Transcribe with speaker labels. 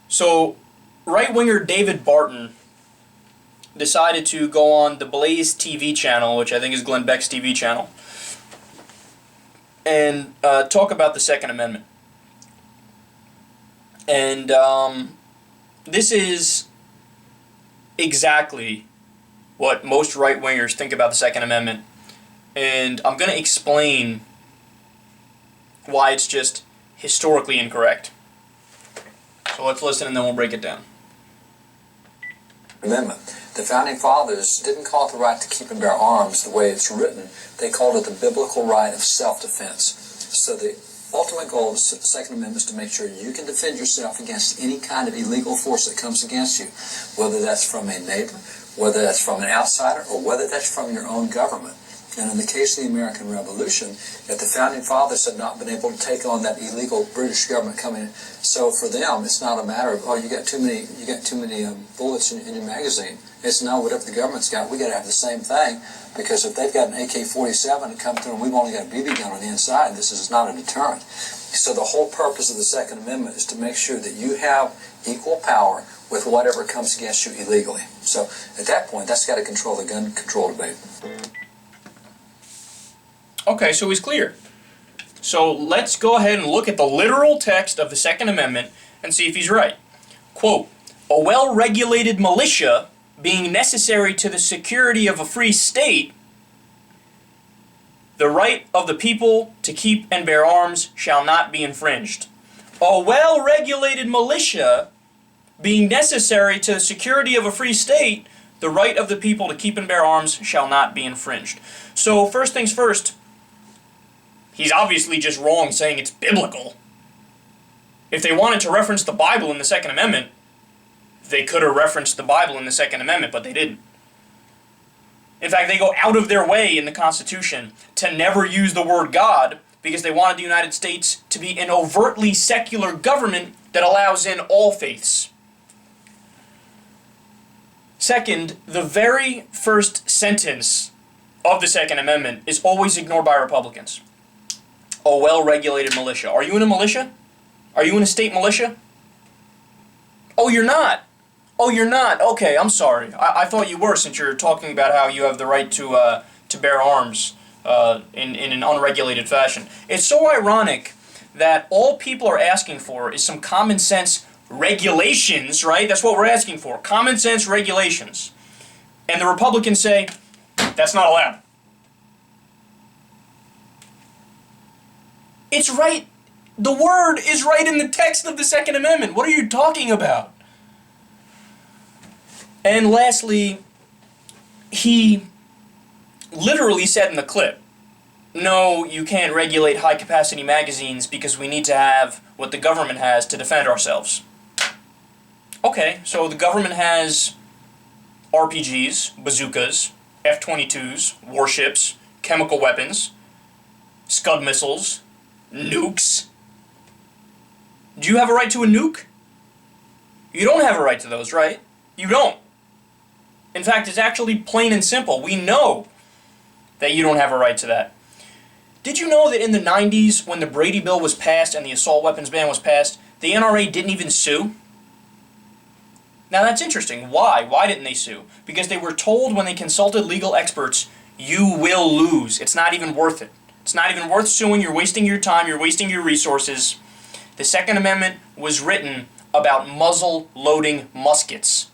Speaker 1: So, right-winger David Barton decided to go on the Blaze TV channel, which I think is Glenn Beck's TV channel, and talk about the Second Amendment. And this is exactly what most right-wingers think about the Second Amendment. And I'm going to explain why it's just historically incorrect. So let's listen and then we'll break it down.
Speaker 2: Amendment. The Founding Fathers didn't call it the right to keep and bear arms the way it's written. They called it the biblical right of self-defense. So the ultimate goal of the Second Amendment is to make sure you can defend yourself against any kind of illegal force that comes against you, whether that's from a neighbor, whether that's from an outsider, or whether that's from your own government. And in the case of the American Revolution, if the Founding Fathers had not been able to take on that illegal British government coming in, so for them, it's not a matter of, oh, you got too many bullets in your magazine. It's no, whatever the government's got, we got to have the same thing, because if they've got an AK-47 and come through and we've only got a BB gun on the inside, this is not a deterrent. So the whole purpose of the Second Amendment is to make sure that you have equal power with whatever comes against you illegally. So at that point, that's got to control the gun control debate.
Speaker 1: Okay, so he's clear. So let's go ahead and look at the literal text of the Second Amendment and see if he's right. Quote, "A well-regulated militia being necessary to the security of a free state, the right of the people to keep and bear arms shall not be infringed." A well-regulated militia being necessary to the security of a free state, the right of the people to keep and bear arms shall not be infringed. So first things first, he's obviously just wrong saying it's biblical. If they wanted to reference the Bible in the Second Amendment, they could have referenced the Bible in the Second Amendment, but they didn't. In fact, they go out of their way in the Constitution to never use the word God because they wanted the United States to be an overtly secular government that allows in all faiths. Second, the very first sentence of the Second Amendment is always ignored by Republicans. A well-regulated militia. Are you in a militia? Are you in a state militia? Oh, you're not. Oh, you're not. Okay, I'm sorry. I thought you were, since you're talking about how you have the right to bear arms in an unregulated fashion. It's so ironic that all people are asking for is some common sense regulations, right? That's what we're asking for. Common sense regulations. And the Republicans say, that's not allowed. It's right. The word is right in the text of the Second Amendment. What are you talking about? And lastly, he literally said in the clip, no, you can't regulate high-capacity magazines because we need to have what the government has to defend ourselves. Okay, so the government has RPGs, bazookas, F-22s, warships, chemical weapons, Scud missiles, nukes. Do you have a right to a nuke? You don't have a right to those, right? You don't. In fact, it's actually plain and simple. We know that you don't have a right to that. Did you know that in the 90s, when the Brady Bill was passed and the assault weapons ban was passed, the NRA didn't even sue? Now that's interesting. Why? Why didn't they sue? Because they were told when they consulted legal experts, you will lose. It's not even worth it. It's not even worth suing. You're wasting your time. You're wasting your resources. The Second Amendment was written about muzzle-loading muskets.